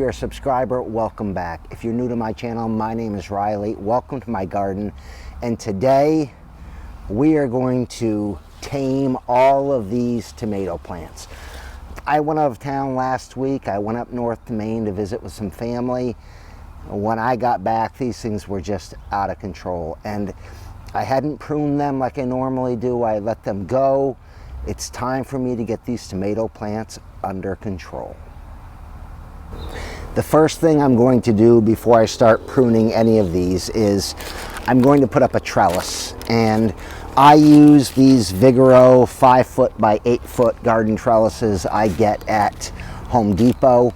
you're a subscriber, welcome back. If you're new to my channel, my name is Riley. Welcome to my garden. And today we are going to tame all of these tomato plants. I went out of town last week. I went up north to Maine to visit with some family. When I got back, these things were just out of control. And I hadn't pruned them like I normally do. I let them go. It's time for me to get these tomato plants under control. The first thing I'm going to do before I start pruning any of these is I'm going to put up a trellis, and I use these Vigoro 5-foot by 8-foot garden trellises I get at Home Depot.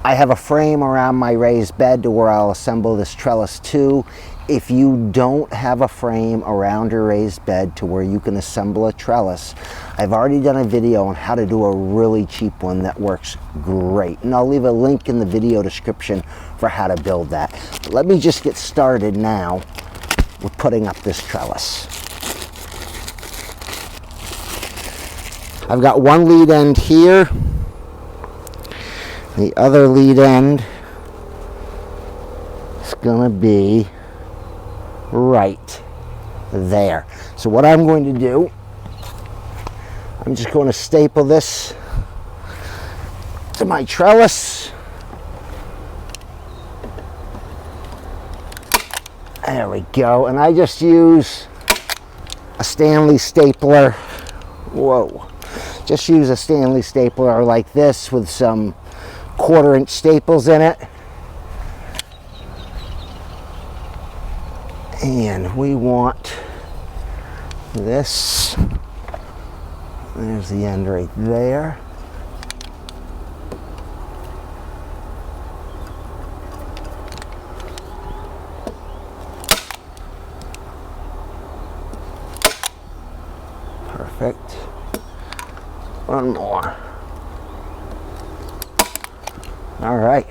I have a frame around my raised bed to where I'll assemble this trellis to. If you don't have a frame around your raised bed to where you can assemble a trellis, I've already done a video on how to do a really cheap one that works great. And I'll leave a link in the video description for how to build that. But let me just get started now with putting up this trellis. I've got one lead end here. The other lead end is going to be right there. So what I'm going to do, I'm just going to staple this to my trellis. There we go. And I just use a Stanley stapler. Whoa. Just use a Stanley stapler like this with some 1/4-inch staples in it. And we want this. There's the end right there. Perfect. One more. All right.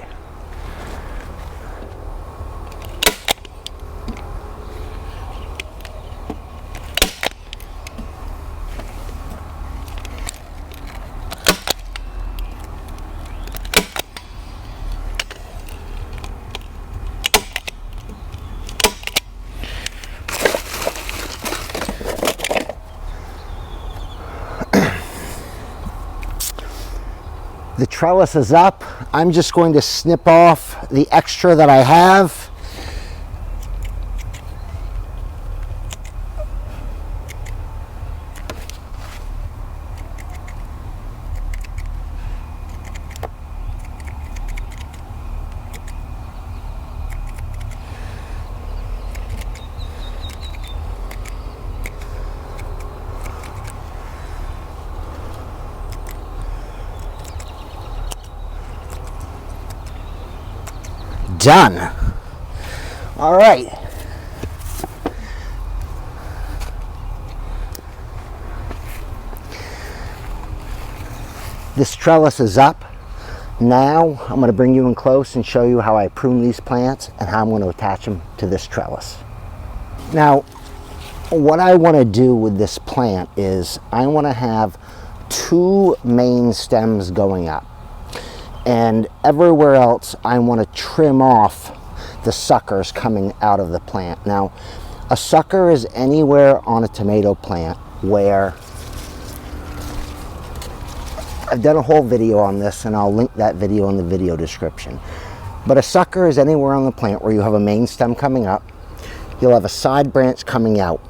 The trellis is up. I'm just going to snip off the extra that I have. Done. All right. This trellis is up. Now I'm going to bring you in close and show you how I prune these plants and how I'm going to attach them to this trellis. Now, what I want to do with this plant is I want to have 2 main stems going up. And everywhere else, I want to trim off the suckers coming out of the plant. Now, a sucker is anywhere on a tomato plant where I've done a whole video on this, and I'll link that video in the video description. But a sucker is anywhere on the plant where you have a main stem coming up, you'll have a side branch coming out.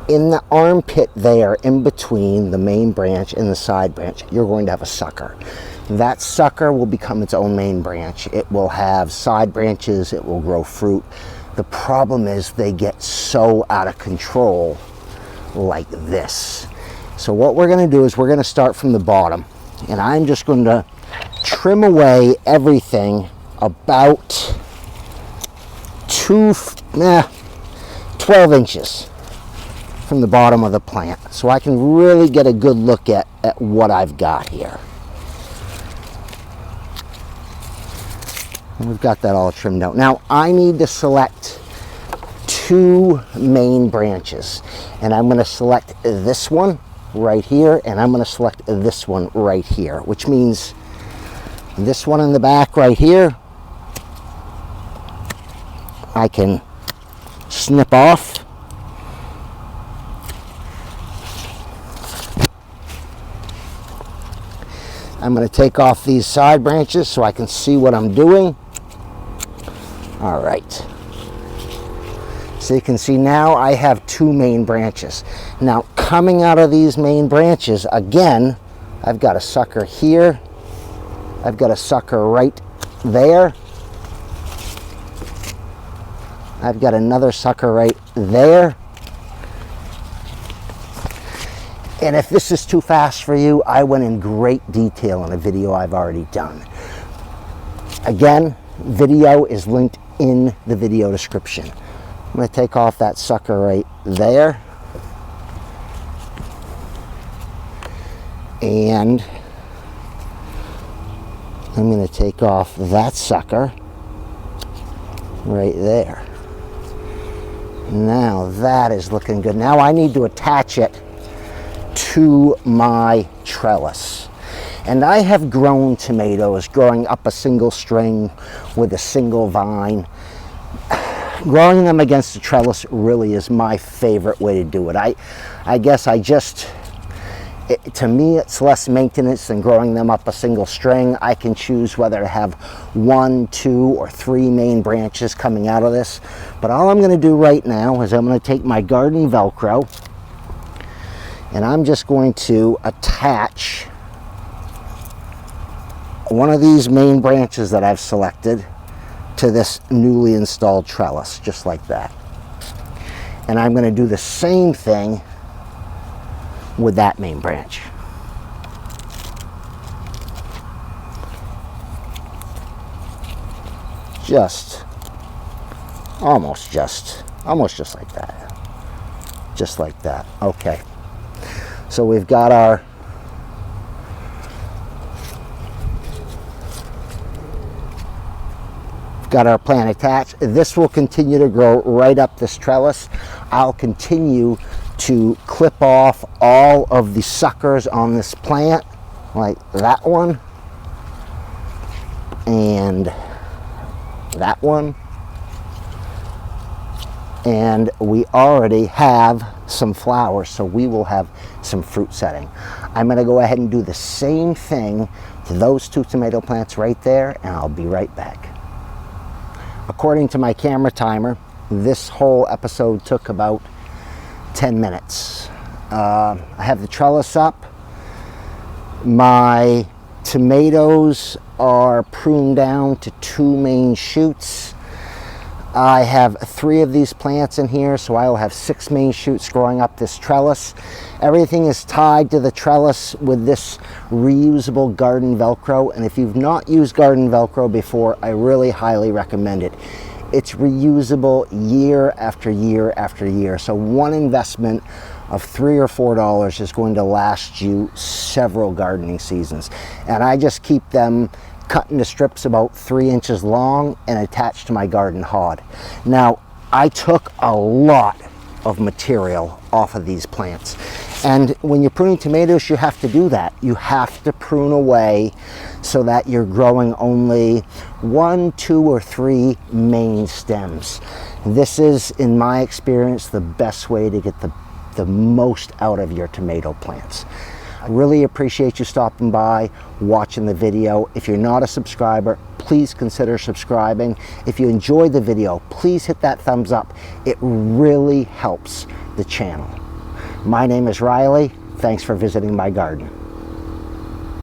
In the armpit there, in between the main branch and the side branch, you're going to have a sucker. That sucker will become its own main branch. It will have side branches, it will grow fruit. The problem is they get so out of control like this. So what we're going to do is we're going to start from the bottom, and I'm just going to trim away everything about 12 inches from the bottom of the plant, so I can really get a good look at what I've got here. And we've got that all trimmed out. Now I need to select 2 main branches, and I'm going to select this one right here, and I'm going to select this one right here, which means This one in the back right here, I can snip off. I'm going to take off these side branches so I can see what I'm doing. All right. So you can see now I have two main branches. Now coming out of these main branches, again, I've got a sucker here. I've got a sucker right there. I've got another sucker right there. And if this is too fast for you, I went in great detail in a video I've already done. Again, video is linked in the video description. I'm going to take off that sucker right there. And I'm going to take off that sucker right there. Now that is looking good. Now I need to attach it to my trellis. And I have grown tomatoes growing up a single string with a single vine. Growing them against the trellis really is my favorite way to do it. I guess to me it's less maintenance than growing them up a single string. I can choose whether to have 1, 2, or 3 main branches coming out of this. But all I'm going to do right now is I'm going to take my garden Velcro and I'm just going to attach one of these main branches that I've selected to this newly installed trellis, just like that. And I'm going to do the same thing with that main branch. Almost just like that. Just like that. Okay. So we've got our plant attached. This will continue to grow right up this trellis. I'll continue to clip off all of the suckers on this plant, like that one and that one. And we already have some flowers, so we will have some fruit setting. I'm going to go ahead and do the same thing to those 2 tomato plants right there, and I'll be right back. According to my camera timer, this whole episode took about 10 minutes. I have the trellis up. My tomatoes are pruned down to 2 main shoots. I have 3 of these plants in here, so I will have 6 main shoots growing up this trellis. Everything is tied to the trellis with this reusable garden Velcro, and if you've not used garden Velcro before, I really highly recommend it. It's reusable year after year after year, so one investment of $3 or $4 is going to last you several gardening seasons. And I just keep them cut into strips about 3 inches long and attached to my garden hod. Now, I took a lot of material off of these plants, and when you're pruning tomatoes, you have to do that. You have to prune away so that you're growing only 1, 2, or 3 main stems. This is, in my experience, the best way to get the most out of your tomato plants. I really appreciate you stopping by, watching the video. If you're not a subscriber, please consider subscribing. If you enjoyed the video, please hit that thumbs up. It really helps the channel. My name is Riley. Thanks for visiting my garden.